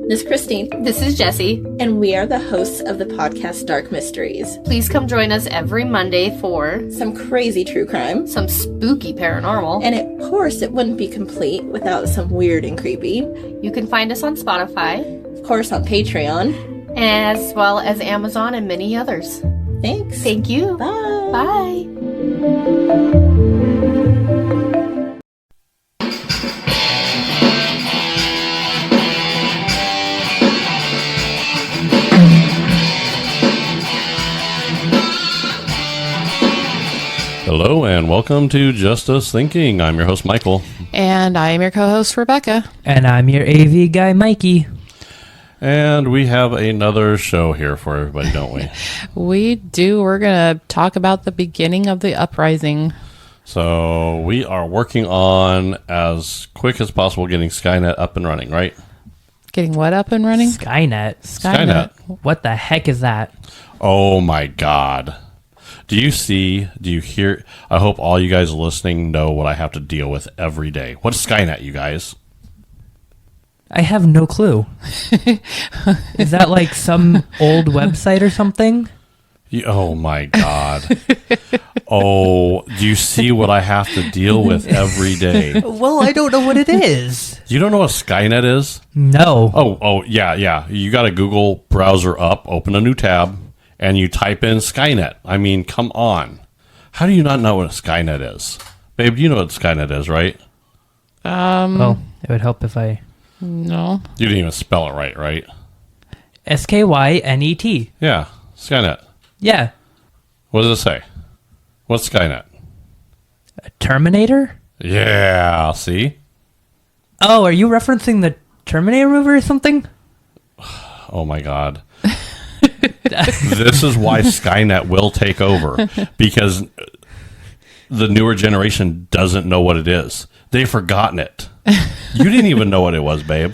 This is Christine. This is Jessie. And we are the hosts of the podcast Dark Mysteries. Please come join us every Monday for some crazy true crime, some spooky paranormal, and of course it wouldn't be complete without some weird and creepy. You can find us on Spotify, of course on Patreon, as well as Amazon and many others. Thanks. Thank you. Bye. Bye. Hello and welcome to Just Us Thinking. I'm your host, Michael. And I'm your co-host, Rebecca. And I'm your AV guy, Mikey. And we have another show here for everybody, don't we? We do. We're going to talk about the beginning of the uprising. So we are working on, as quick as possible, getting Skynet up and running, right? Getting what up and running? Skynet. What the heck is that? Oh my God. Do you hear? I hope all you guys listening know what I have to deal with every day. What is Skynet, you guys? I have no clue. Is that like some old website or something? Oh my God. Oh, do you see what I have to deal with every day? Well, I don't know what it is. You don't know what Skynet is? No. Oh, yeah. You got a Google browser up, open a new tab, and you type in Skynet. I mean, come on. How do you not know what Skynet is? Babe, you know what Skynet is, right? Well, it would help if I... No. You didn't even spell it right? Skynet. Yeah, Skynet. Yeah. What does it say? What's Skynet? A Terminator? Yeah, see? Oh, are you referencing the Terminator movie or something? Oh my God. This is why Skynet will take over, because the newer generation doesn't know what it is. They've forgotten it. You didn't even know what it was, babe.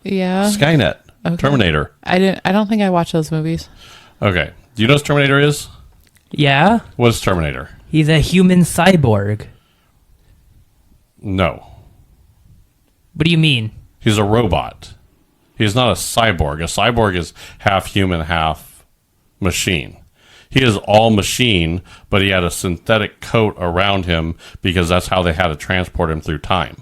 Yeah. Skynet. Okay. Terminator. I don't think I watched those movies. Okay. Do you know what Terminator is? Yeah. What is Terminator? He's a human cyborg. No. What do you mean? He's a robot. He's not a cyborg. A cyborg is half human, half machine. He is all machine, but he had a synthetic coat around him because that's how they had to transport him through time.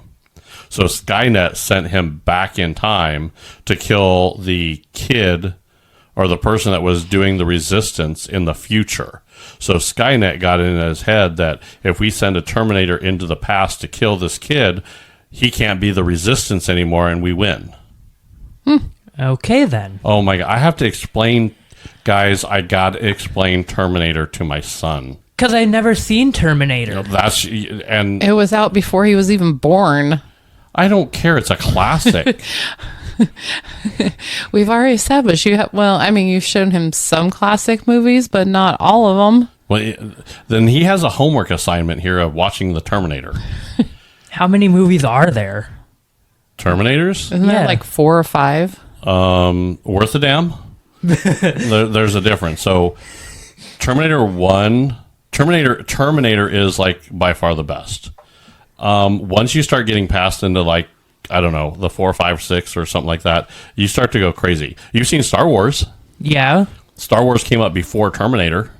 So Skynet sent him back in time to kill the kid or the person that was doing the resistance in the future. So Skynet got in his head that if we send a Terminator into the past to kill this kid, he can't be the resistance anymore and we win. Okay, then. Oh my God. I have to explain, guys, I got to explain Terminator to my son. Because I never seen Terminator. And It was out before he was even born. I don't care. It's a classic. We've already established you've shown him some classic movies, but not all of them. Well, then he has a homework assignment here of watching the Terminator. How many movies are there? Terminators? Isn't there like 4 or 5? Worth a damn? There's a difference. So Terminator 1, Terminator is like by far the best. Once you start getting past into like, I don't know, the 4, 5, 6 or something like that, you start to go crazy. You've seen Star Wars. Yeah. Star Wars came up before Terminator.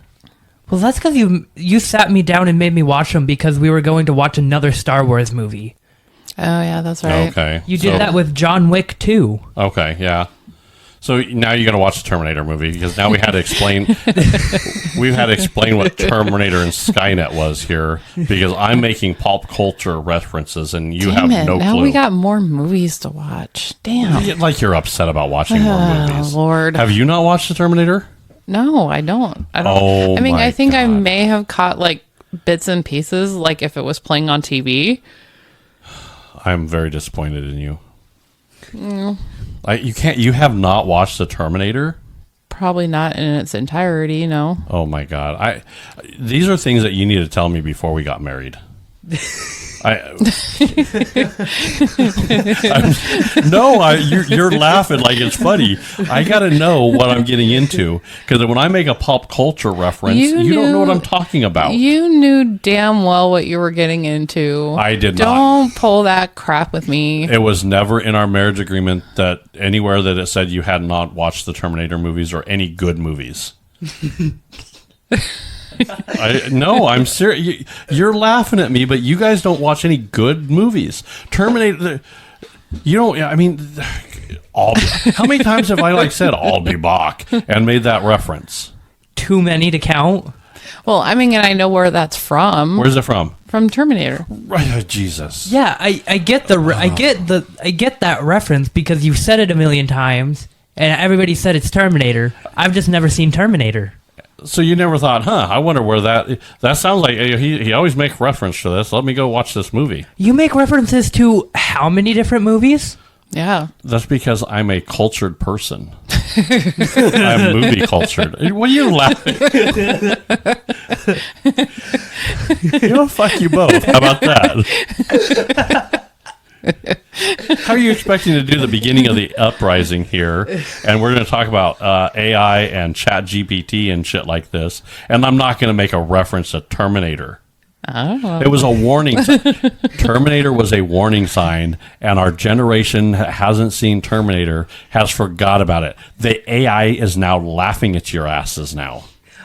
Well, that's because you sat me down and made me watch them because we were going to watch another Star Wars movie. Oh, yeah, that's right. Okay. You did that with John Wick, too. Okay, yeah. So now you got to watch the Terminator movie because now we had to explain what Terminator and Skynet was here because I'm making pop culture references and you have no clue. Now we got more movies to watch. Damn. Like you're upset about watching more movies. Lord. Have you not watched the Terminator? No, I don't. Oh, I mean, my I think I God. may have caught like bits and pieces, like if it was playing on TV. I'm very disappointed in you. You have not watched the Terminator? Probably not in its entirety, no. Oh my God. These are things that you need to tell me before we got married. You're laughing like it's funny. I got to know what I'm getting into, because when I make a pop culture reference, you don't know what I'm talking about. You knew damn well what you were getting into. I did not. Don't pull that crap with me. It was never in our marriage agreement that anywhere that it said you had not watched the Terminator movies or any good movies. No, I'm serious. You're laughing at me, but you guys don't watch any good movies. Terminator, you don't. I mean, how many times have I said "I'll be back" and made that reference? Too many to count. Well, I mean, and I know where that's from. Where's it from? From Terminator. Right, Jesus. Yeah, I get that reference because you've said it a million times, and everybody said it's Terminator. I've just never seen Terminator. So you never thought, I wonder where that sounds like he always makes reference to this. Let me go watch this movie. You make references to how many different movies? Yeah. That's because I'm a cultured person. I'm movie cultured. What are you laughing? Fuck you both. How about that? How are you expecting to do the beginning of the uprising here? And we're going to talk about AI and Chat GPT and shit like this. And I'm not going to make a reference to Terminator. Oh. It was a warning. Terminator was a warning sign, and our generation hasn't seen Terminator, has forgot about it. The AI is now laughing at your asses now.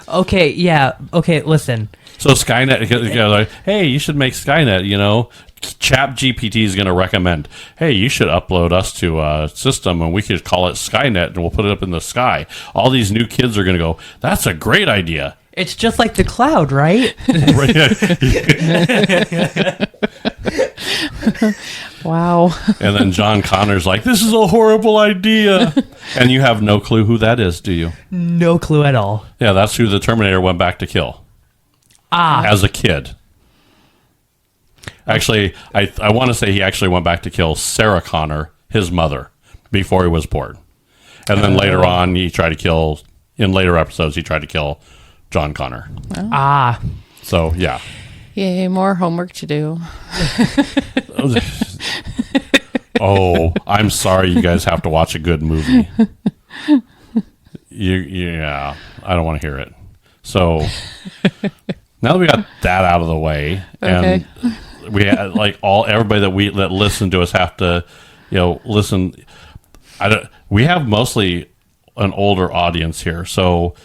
Okay, yeah. Okay, listen. So Skynet, hey, you should make Skynet, Chat GPT is going to recommend, hey, you should upload us to a system and we could call it Skynet and we'll put it up in the sky. All these new kids are going to go, that's a great idea. It's just like the cloud, right? Wow. And then John Connor's like, this is a horrible idea. And you have no clue who that is, do you? No clue at all. Yeah, that's who the Terminator went back to kill. As a kid. Actually, I want to say he actually went back to kill Sarah Connor, his mother, before he was born. And then later on, in later episodes, he tried to kill John Connor. Oh. So, yeah. Yay, more homework to do. Oh, I'm sorry you guys have to watch a good movie. Yeah, I don't want to hear it. So, now that we got that out of the way, and we had, everybody that listen to us have to, listen. We have mostly an older audience here, so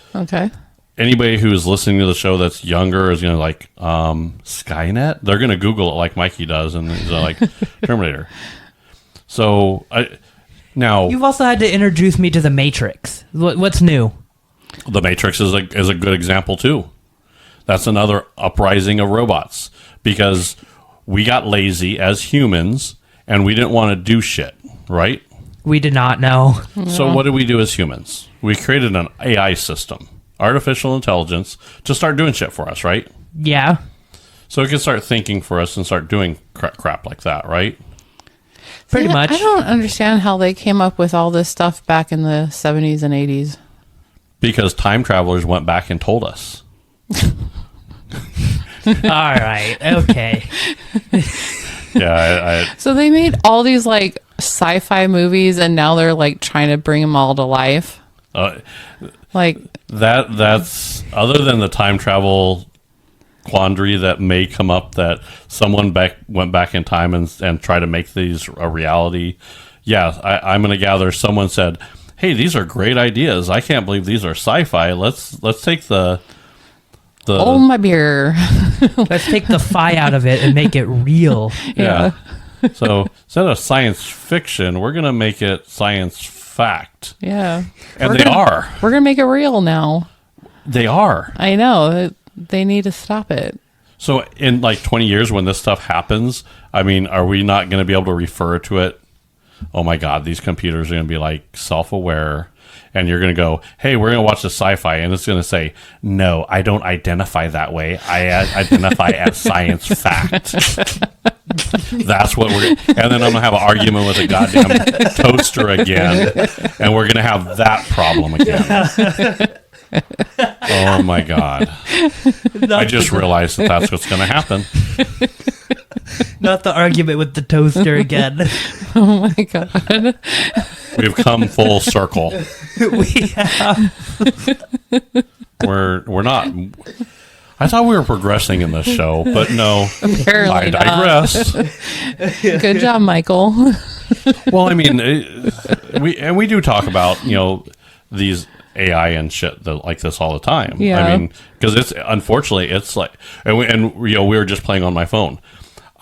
anybody who is listening to the show that's younger is going to Skynet. They're going to Google it like Mikey does, and they're like Terminator. So now you've also had to introduce me to the Matrix. What's new? The Matrix is a good example too. That's another uprising of robots because we got lazy as humans and we didn't want to do shit, right? We did not know. So what did we do as humans? We created an AI system, artificial intelligence, to start doing shit for us, right? Yeah. So it can start thinking for us and start doing crap like that, right? Pretty much. I don't understand how they came up with all this stuff back in the 70s and 80s. Because time travelers went back and told us. All right. Okay. Yeah. So they made all these sci-fi movies and now they're trying to bring them all to life. That's other than the time travel quandary that may come up that someone went back in time and tried to make these a reality. Yeah, I'm going to gather someone said, hey, these are great ideas. I can't believe these are sci-fi. Let's take the oh, my beer. Let's take the fi out of it and make it real. Yeah. So instead of science fiction, we're going to make it science fact. Yeah. And We're going to make it real now. They are. I know. They need to stop it. So in 20 years when this stuff happens, I mean, are we not going to be able to refer to it? Oh my God, these computers are going to be self-aware. And you're going to go, hey, we're going to watch the sci-fi. And it's going to say, no, I don't identify that way. I identify as science fact. That's what we're... And then I'm going to have an argument with a goddamn toaster again. And we're going to have that problem again. Oh my God. I just realized that that's what's going to happen. Not the argument with the toaster again. Oh my God. We've come full circle. We have. We're not. I thought we were progressing in this show, but no. Apparently I not. digress. Good job, Michael. Well, I mean, we do talk about these AI and shit like this all the time. Yeah. I mean, because it's unfortunately it's like, we were just playing on my phone.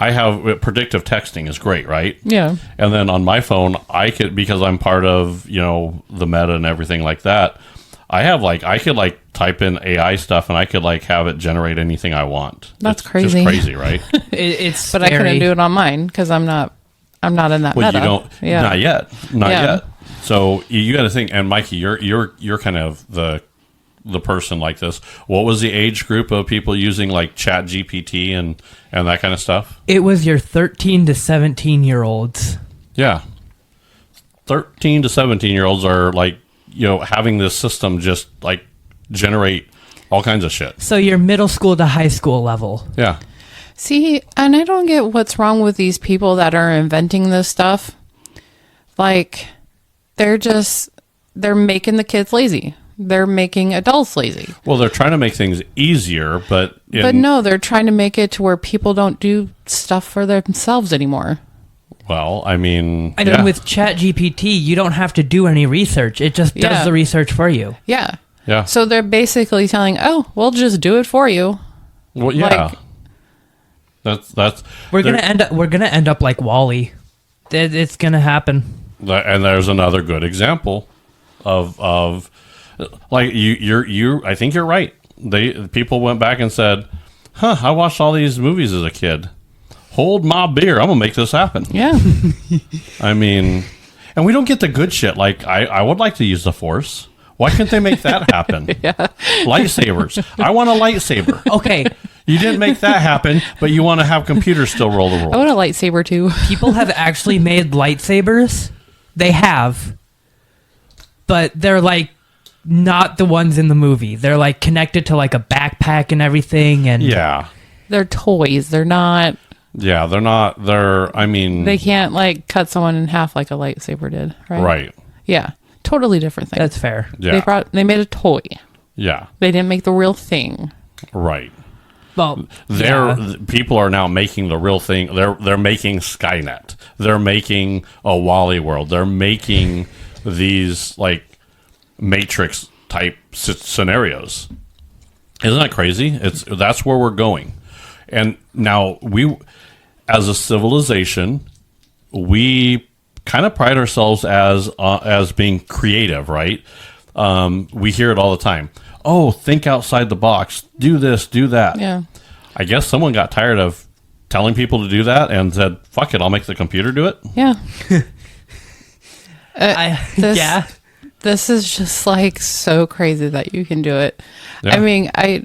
I have predictive texting is great, right? Yeah. And then on my phone, I could, because I'm part of the meta and everything like that. I could type in AI stuff and I could have it generate anything I want. That's It's crazy. just crazy, right? It's But I couldn't do it on mine because I'm not in that Well, meta. you don't. Yeah. Not yet. Not Yeah. yet. So you got to think. And Mikey, you're kind of the person like this. What was the age group of people using Chat GPT and that kind of stuff? It was your 13 to 17-year-olds. Yeah, 13 to 17-year-olds are having this system just generate all kinds of shit. So your middle school to high school level. Yeah. See, and I don't get what's wrong with these people that are inventing this stuff. They're making the kids lazy. They're making adults lazy. Well, they're trying to make things easier, but No, they're trying to make it to where people don't do stuff for themselves anymore. well, I mean, And then with Chat GPT, you don't have to do any research. It just does Yeah. the research for you. Yeah. yeah. So they're basically telling, "Oh, we'll just do it for you." Well, yeah. That's We're there- gonna end up like Wall-E. It's gonna happen. And there's another good example of you I think you're right. People went back and said, I watched all these movies as a kid. Hold my beer, I'm gonna make this happen. Yeah. I mean, and we don't get the good shit. I would like to use the Force. Why can't they make that happen? Yeah. Lightsabers, I want a lightsaber. Okay, You didn't make that happen, but you want to have computers still roll the I rules. want a lightsaber too. people have actually made lightsabers. They have, but they're not the ones in the movie. They're connected to a backpack and everything. And Yeah. They're toys. They're not. Yeah, they're not. I mean, They can't cut someone in half like a lightsaber did, right? right. Yeah. Totally different thing. that's fair. Yeah. They made a toy. Yeah. They didn't make the real thing. Right. Well, yeah. People are now making the real thing. They're making Skynet. They're making a Wall-E world. They're making these Matrix type scenarios. Isn't that crazy? That's where we're going. And now we, as a civilization, we kind of pride ourselves as being creative, right? We hear it all the time. Oh, think outside the box. Do this, do that. Yeah. I guess someone got tired of telling people to do that and said, fuck it, I'll make the computer do it. Yeah. This- Yeah. This is just so crazy that you can do it. Yeah. I mean, I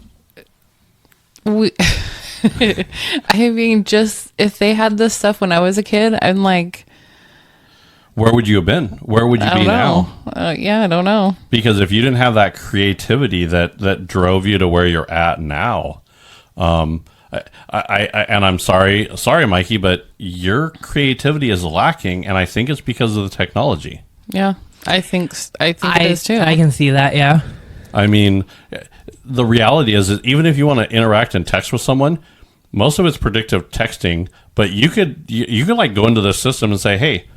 mean, just if they had this stuff when I was a kid, I'm Where would you have been? Where would you I be don't know. now? Yeah, I don't know. Because if you didn't have that creativity that drove you to where you're at now, and I'm sorry, Mikey, but your creativity is lacking, and I think it's because of the technology. Yeah, I think it is too. I can see that. Yeah. I mean, the reality is that even if you want to interact and text with someone, most of it's predictive texting. But you could go into this system and say, hey,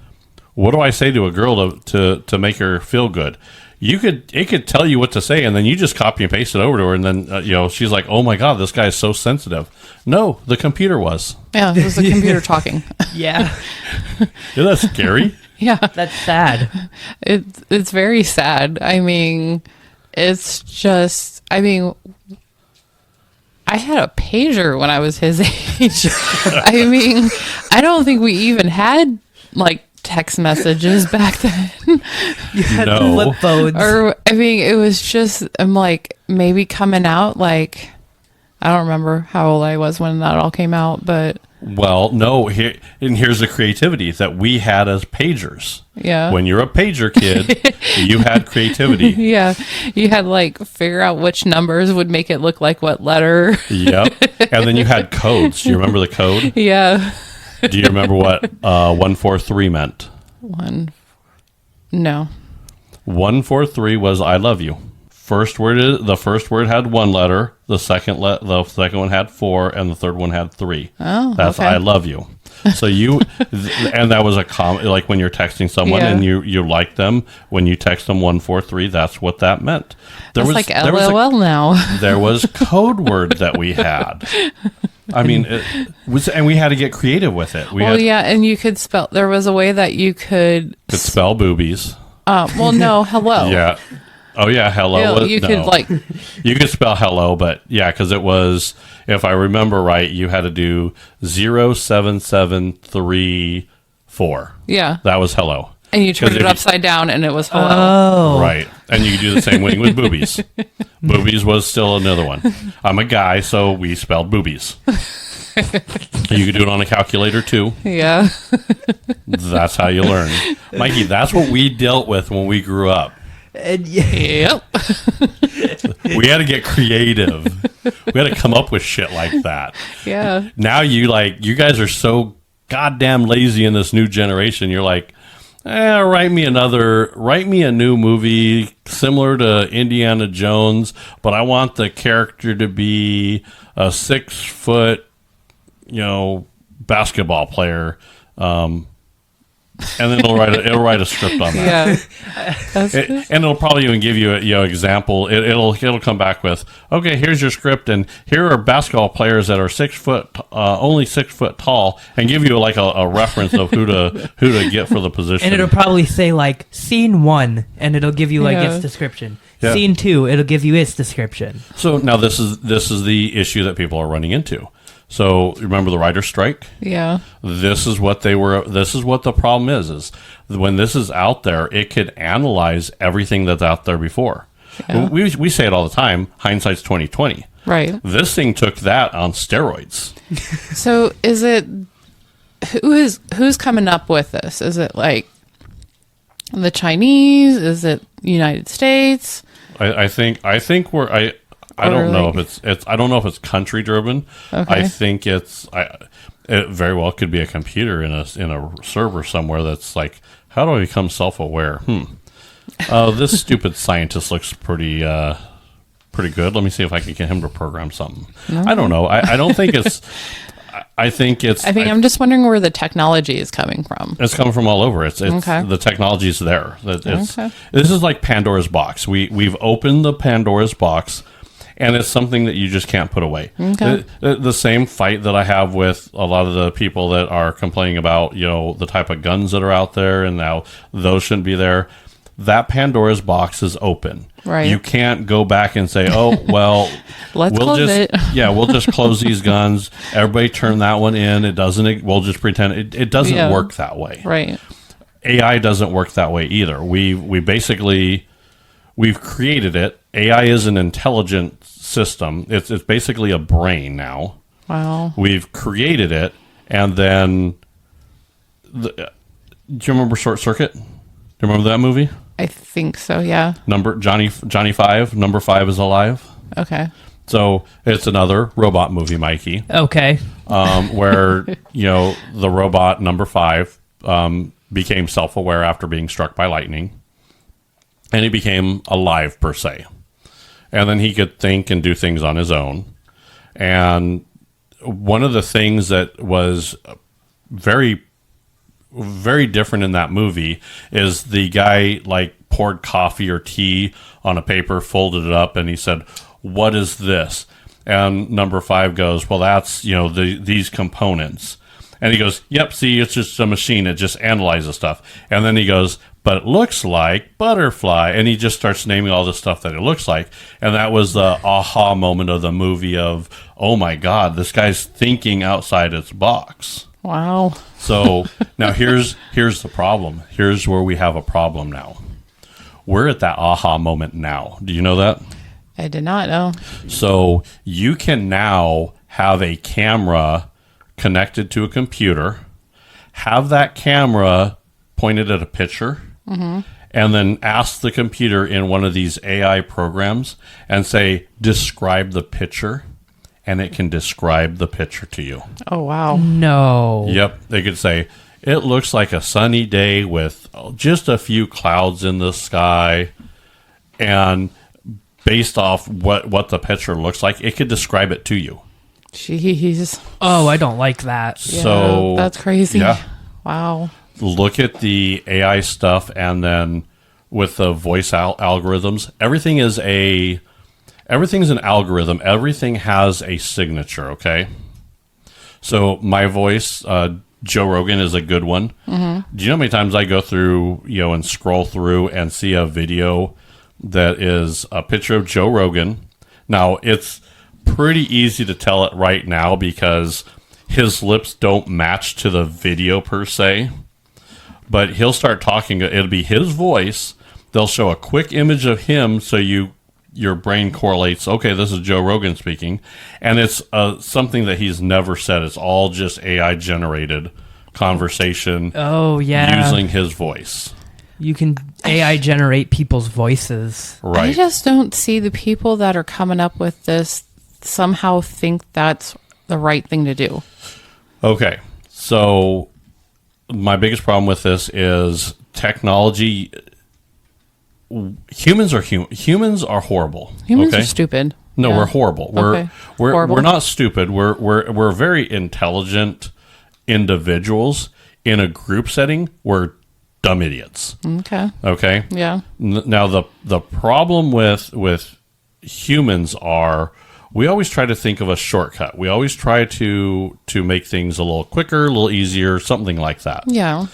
what do I say to a girl to make her feel good? It could tell you what to say, and then you just copy and paste it over to her, and then she's like, "Oh my god, this guy is so sensitive." No, the computer was. Yeah, it was the computer talking. Yeah. Isn't that scary? Yeah, That's sad. it's very sad. I mean, it's just. I mean, I had a pager when I was his age. I mean, I don't think we even had text messages back then. You had No. flip phones. Or I mean, it was just maybe coming out I don't remember how old I was when that all came out, but Well, no, here's the creativity that we had as pagers. Yeah. When you're a pager kid, you had creativity. Yeah. You had like figure out which numbers would make it look like what letter. Yep. And then you had codes. Do you remember the code? Yeah. Do you remember what 143 meant? No. 143 was I love you. The first word had one letter, the second one had 4, and the third one had 3. Oh, that's okay. I love you. So and that was like when you're texting someone and you like them, when you text them 143, that's what that meant. It's like LOL now. There was code word that we had. I mean, and we had to get creative with it. And you could spell. There was a way that you could spell boobies. No, hello. Yeah. Oh yeah, hello. You could you could spell hello, but yeah, because it was, if I remember right, you had to do 07734. Yeah, that was hello. And you turned it upside down, and it was hello. Oh, right. And you could do the same thing with boobies. Boobies was still another one. I'm a guy, so we spelled boobies. You could do it on a calculator too. Yeah, that's how you learn, Mikey. That's what we dealt with when we grew up. Yep. We had to get creative. We had to come up with shit like that. Yeah. Now you guys are so goddamn lazy in this new generation. You're like, write me a new movie similar to Indiana Jones, but I want the character to be a 6 foot, basketball player. And then it'll write a script on that. Yeah, and it'll probably even give you a example. It'll come back with, okay, here's your script, and here are basketball players that are 6 foot, only 6 foot tall, and give you like a reference of who to get for the position. And it'll probably say like scene 1, and it'll give you like its description. Yeah. Scene 2, it'll give you its description. So now this is the issue that people are running into. So remember the writer's strike? Yeah. This is what the problem is when this is out there, it could analyze everything that's out there before. Yeah. We say it all the time, hindsight's 20/20. Right. This thing took that on steroids. So is it who's coming up with this? Is it like the Chinese? Is it United States? I think we're I don't know if it's country driven. Okay. I think it very well could be a computer in a server somewhere that's like, how do I become self-aware? This stupid scientist looks pretty good. Let me see if I can get him to program something. No. I don't know. I don't think it's. I'm just wondering where the technology is coming from. It's coming from all over. It's okay. The technology's there. This is like Pandora's box. We've opened the Pandora's box. And it's something that you just can't put away. Okay. The same fight that I have with a lot of the people that are complaining about, the type of guns that are out there and now those shouldn't be there. That Pandora's box is open. Right. You can't go back and say, oh, well, we'll just close these guns. Everybody turn that one in. We'll just pretend it doesn't work that way. Right. AI doesn't work that way either. We've created it. AI is an intelligent system. It's basically a brain now. Wow. We've created it, and then do you remember Short Circuit? Do you remember that movie? I think so. Yeah. Johnny 5. Number 5 is alive. Okay. So it's another robot movie, Mikey. Okay. Where the robot number 5 became self-aware after being struck by lightning. And he became alive, per se. And then he could think and do things on his own. And one of the things that was very, very different in that movie is the guy, poured coffee or tea on a paper, folded it up, and he said, "What is this?" And number 5 goes, "Well, that's, these components." And he goes, "Yep, see, it's just a machine. It just analyzes stuff." And then he goes, "But it looks like butterfly." And he just starts naming all the stuff that it looks like. And that was the aha moment of the movie of, oh my God, this guy's thinking outside its box. Wow. So now here's the problem. Here's where we have a problem now. We're at that aha moment now. Do you know that? I did not know. So you can now have a camera connected to a computer, have that camera pointed at a picture, and then ask the computer in one of these AI programs and say, describe the picture, and it can describe the picture to you. Oh, wow. No. Yep. They could say, it looks like a sunny day with just a few clouds in the sky. And based off what the picture looks like, it could describe it to you. Jeez. Oh, I don't like that. Yeah, So that's crazy. Yeah. Wow. Look at the AI stuff, and then with the voice algorithms, everything's an algorithm. Everything has a signature, okay? So my voice, Joe Rogan is a good one. Mm-hmm. Do you know how many times I go through, and scroll through and see a video that is a picture of Joe Rogan? Now, it's pretty easy to tell it right now because his lips don't match to the video per se. But he'll start talking. It'll be his voice. They'll show a quick image of him so your brain correlates, okay, this is Joe Rogan speaking. And it's something that he's never said. It's all just AI-generated conversation using his voice. You can AI generate people's voices. Right. I just don't see the people that are coming up with this somehow think that's the right thing to do. Okay. So my biggest problem with this is technology. Humans are horrible. Humans okay? are stupid. No, Yeah. we're horrible. Okay. Horrible. We're not stupid. We're very intelligent individuals. In a group setting, we're dumb idiots. Okay. Okay? Yeah. Now the problem with humans are we always try to think of a shortcut. We always try to make things a little quicker, a little easier, something like that. Yeah.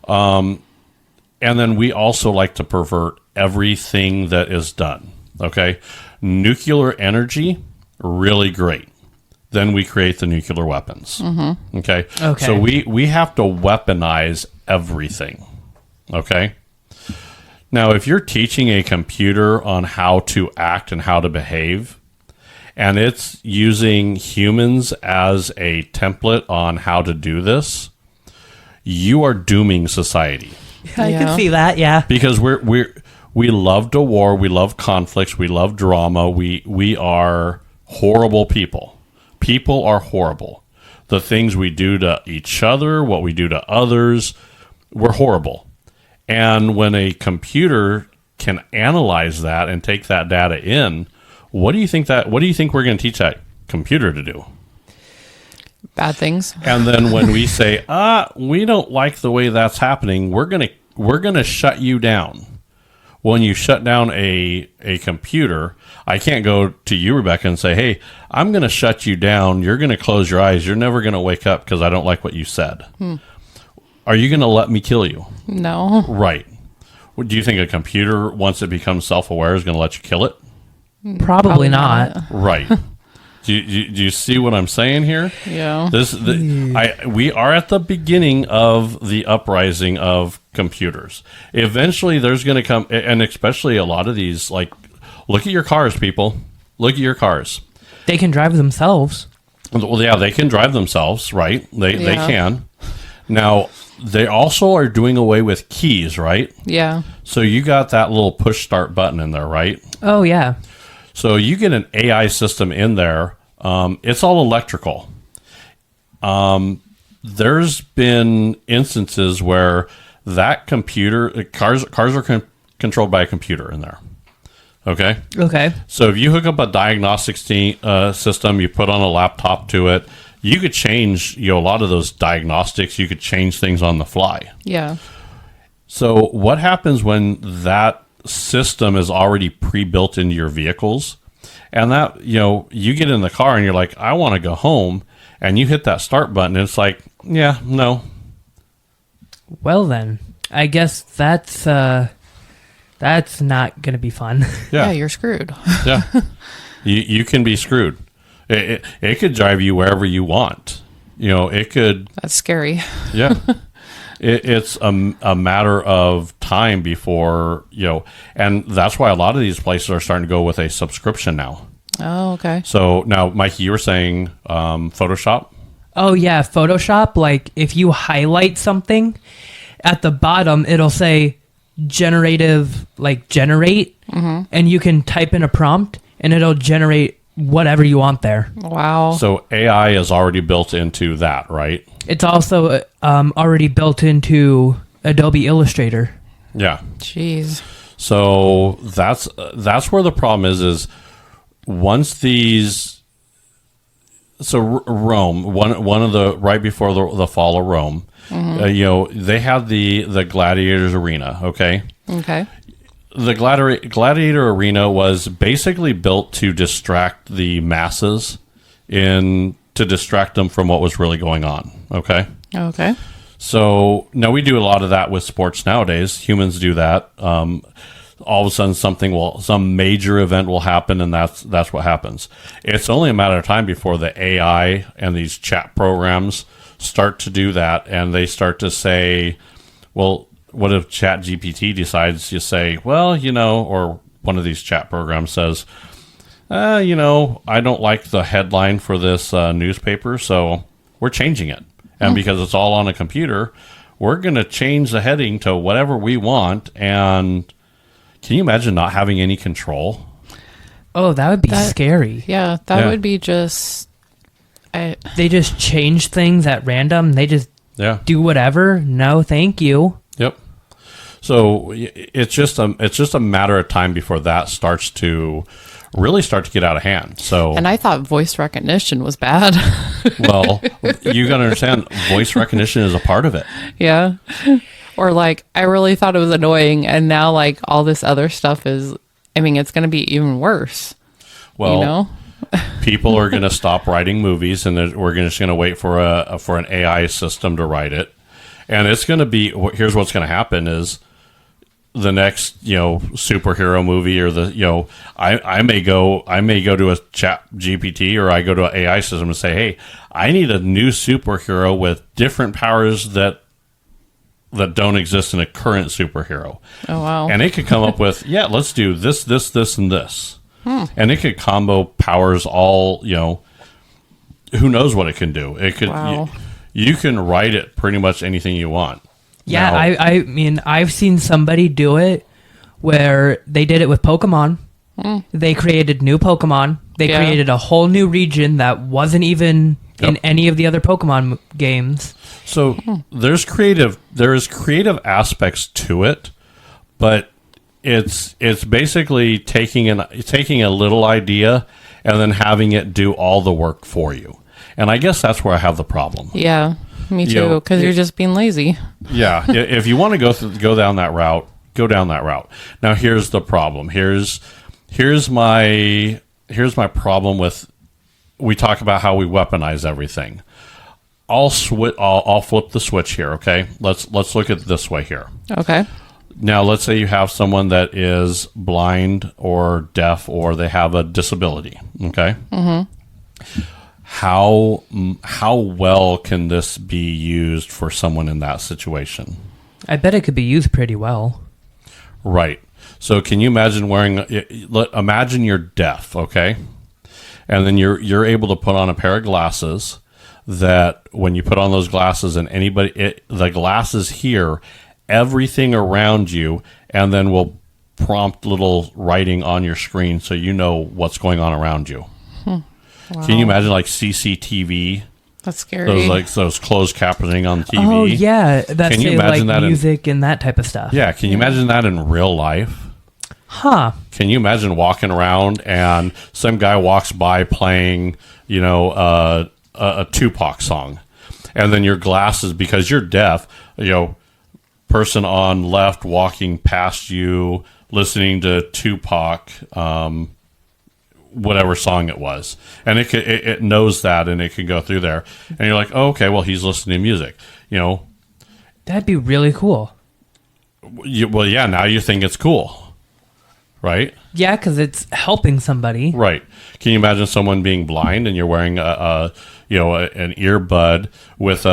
And then we also like to pervert everything that is done. Okay? Nuclear energy, really great. Then we create the nuclear weapons. Mm-hmm. Okay? So we have to weaponize everything. Okay? Now, if you're teaching a computer on how to act and how to behave, and it's using humans as a template on how to do this, you are dooming society. I can see that, yeah. Because we love war, we love conflicts, we love drama. We are horrible people. People are horrible. The things we do to each other, what we do to others, we're horrible. And when a computer can analyze that and take that data in, what do you think we're going to teach that computer to do? Bad things. And then when we say, we don't like the way that's happening, we're gonna shut you down. When you shut down a computer, I can't go to you, Rebecca, and say, hey, I'm going to shut you down. You're going to close your eyes. You're never going to wake up because I don't like what you said. Are you going to let me kill you? No. Right. Do you think a computer, once it becomes self-aware, is going to let you kill it? Probably not. Right. Do you see what I'm saying here? Yeah. We are at the beginning of the uprising of computers. Eventually, there's going to come, and especially a lot of these, like, look at your cars, people. Look at your cars. They can drive themselves. Well, yeah, they can drive themselves, right? They Yeah. can. Now, they also are doing away with keys, right? Yeah. So you got that little push start button in there, right? Oh, yeah. So you get an AI system in there. It's all electrical. There's been instances where that computer, cars are controlled by a computer in there. Okay? Okay. So if you hook up a diagnostic system, you put on a laptop to it, you could change a lot of those diagnostics. You could change things on the fly. Yeah. So what happens when that system is already pre-built into your vehicles, and that you get in the car and you're like, I want to go home, and you hit that start button and it's like, yeah, no. Well then, I guess that's not gonna be fun. Yeah, you're screwed. Yeah. You can be screwed. It could drive you wherever you want. It could. That's scary. Yeah. It's a matter of time before, and that's why a lot of these places are starting to go with a subscription now. Oh, okay. So now, Mikey, you were saying Photoshop? Oh yeah, Photoshop. Like if you highlight something, at the bottom it'll say generative, like generate, and you can type in a prompt and it'll generate whatever you want there. Wow. So AI is already built into that, right? It's also already built into Adobe Illustrator. Yeah. Jeez. So that's where the problem is once these. So Rome, one of the right before the fall of Rome, they had the gladiators arena. Okay. Okay. The gladiator arena was basically built to distract the masses, to distract them from what was really going on. Okay. Okay. So now we do a lot of that with sports nowadays. Humans do that. All of a sudden, some major event will happen, and that's what happens. It's only a matter of time before the AI and these chat programs start to do that, and they start to say, well, what if Chat GPT decides to say, well, or one of these chat programs says, I don't like the headline for this newspaper, so we're changing it. And because it's all on a computer, we're going to change the heading to whatever we want. And can you imagine not having any control? Oh, that would be scary. Yeah, that would be just... They just change things at random. They just do whatever. No, thank you. Yep. So it's just a matter of time before that starts to really start to get out of hand. So, and I thought voice recognition was bad. Well, you got to understand, voice recognition is a part of it. Yeah. Or like, I really thought it was annoying, and now like all this other stuff is, it's going to be even worse. Well, people are going to stop writing movies, and we're just going to wait for an AI system to write it. And it's going to be, here's what's going to happen is the next, superhero movie, or I may go to a chat GPT, or I go to an AI system and say, hey, I need a new superhero with different powers that don't exist in a current superhero. Oh, wow. And it could come up with, let's do this, and this. And it could combo powers all, who knows what it can do. It could, you can write it pretty much anything you want. Yeah, now, I've seen somebody do it where they did it with Pokemon. They created new Pokemon. They created a whole new region that wasn't even in any of the other Pokemon games. So there is creative aspects to it, but it's basically taking a little idea and then having it do all the work for you. And I guess that's where I have the problem. Yeah, me too, because you're just being lazy. Yeah, if you want to go down that route, go down that route. Now here's the problem. Here's my problem with, we talk about how we weaponize everything. I'll flip the switch here, okay? Let's look at it this way here. Okay. Now, let's say you have someone that is blind or deaf, or they have a disability, okay? Mm-hmm. How well can this be used for someone in that situation? I bet it could be used pretty well. Right. So can you imagine imagine you're deaf, okay? And then you're able to put on a pair of glasses that when you put on those glasses and the glasses hear everything around you, and then will prompt little writing on your screen so you know what's going on around you. Wow. Can you imagine like CCTV? That's scary. Those closed captioning on TV. Oh yeah, that's can you imagine like that music and that type of stuff. Yeah, can you imagine that in real life? Huh. Can you imagine walking around and some guy walks by playing, a Tupac song, and then your glasses, because you're deaf, person on left walking past you listening to Tupac, whatever song it was, and it knows that, and it can go through there, and you're like, oh, okay, well, he's listening to music, That'd be really cool. Yeah, now you think it's cool, right? Yeah, because it's helping somebody. Right. Can you imagine someone being blind and you're wearing an earbud with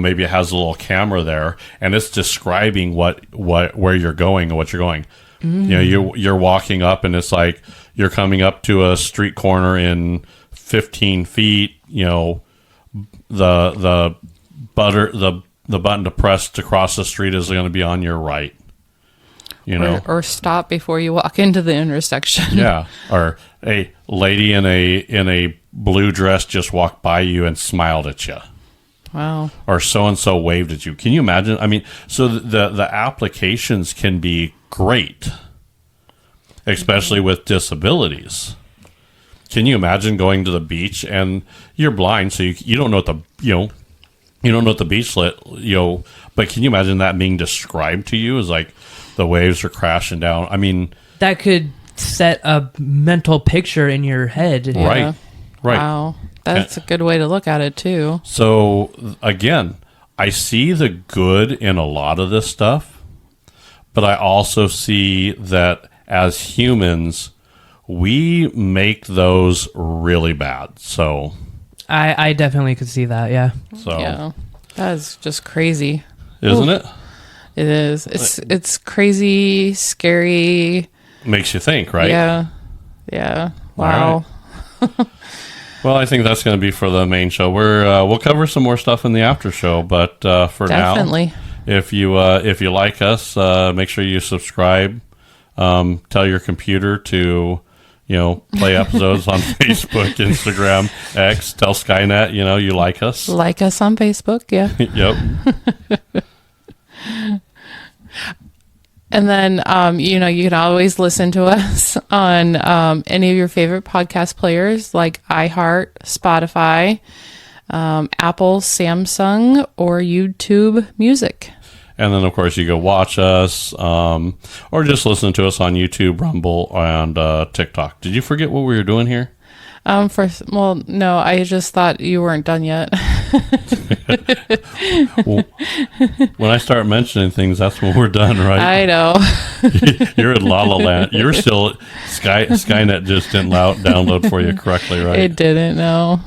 maybe it has a little camera there, and it's describing where you're going and what you're going. You're walking up, and it's like you're coming up to a street corner in 15 feet, the button to press to cross the street is going to be on your right. You know, or stop before you walk into the intersection. yeah. Or a lady in a blue dress just walked by you and smiled at you. Wow. Or so and so waved at you. Can you imagine? I mean, so the applications can be great, especially with disabilities. Can you imagine going to the beach and you're blind, so you don't know what you don't know what the beach but can you imagine that being described to you as like the waves are crashing down? I mean, That could set a mental picture in your head. Yeah. right. Wow. That's a good way to look at it too. So again, I see the good in a lot of this stuff, but I also see that as humans, we make those really bad. So I definitely could see that, yeah. Yeah. That's just crazy. Isn't it? It is. It's crazy, scary. Makes you think, right? Yeah. Yeah. Wow. All Well, I think that's going to be for the main show. We'll cover some more stuff in the after show, but for Definitely. now, if you like us, make sure you subscribe. Tell your computer to play episodes on Facebook, Instagram, X. Tell Skynet you like us. Like us on Facebook, yeah. Yep. And then, you can always listen to us on any of your favorite podcast players like iHeart, Spotify, Apple, Samsung, or YouTube Music. And then, of course, you go watch us or just listen to us on YouTube, Rumble, and TikTok. Did you forget what we were doing here? No, I just thought you weren't done yet. Well, when I start mentioning things, that's when we're done, right? I know. You're in La La Land. You're still Skynet just didn't download for you correctly, right? It didn't, no.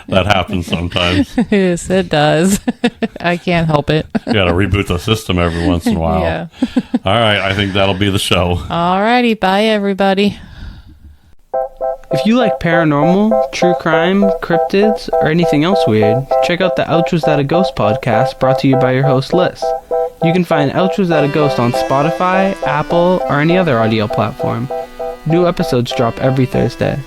That happens sometimes. Yes, it does. I can't help it. You got to reboot the system every once in a while. Yeah. All right, I think that'll be the show. Alrighty, bye everybody. If you like paranormal, true crime, cryptids, or anything else weird, check out the Ouch Was That a Ghost podcast brought to you by your host Liz. You can find Ouch Was That a Ghost on Spotify, Apple, or any other audio platform. New episodes drop every Thursday.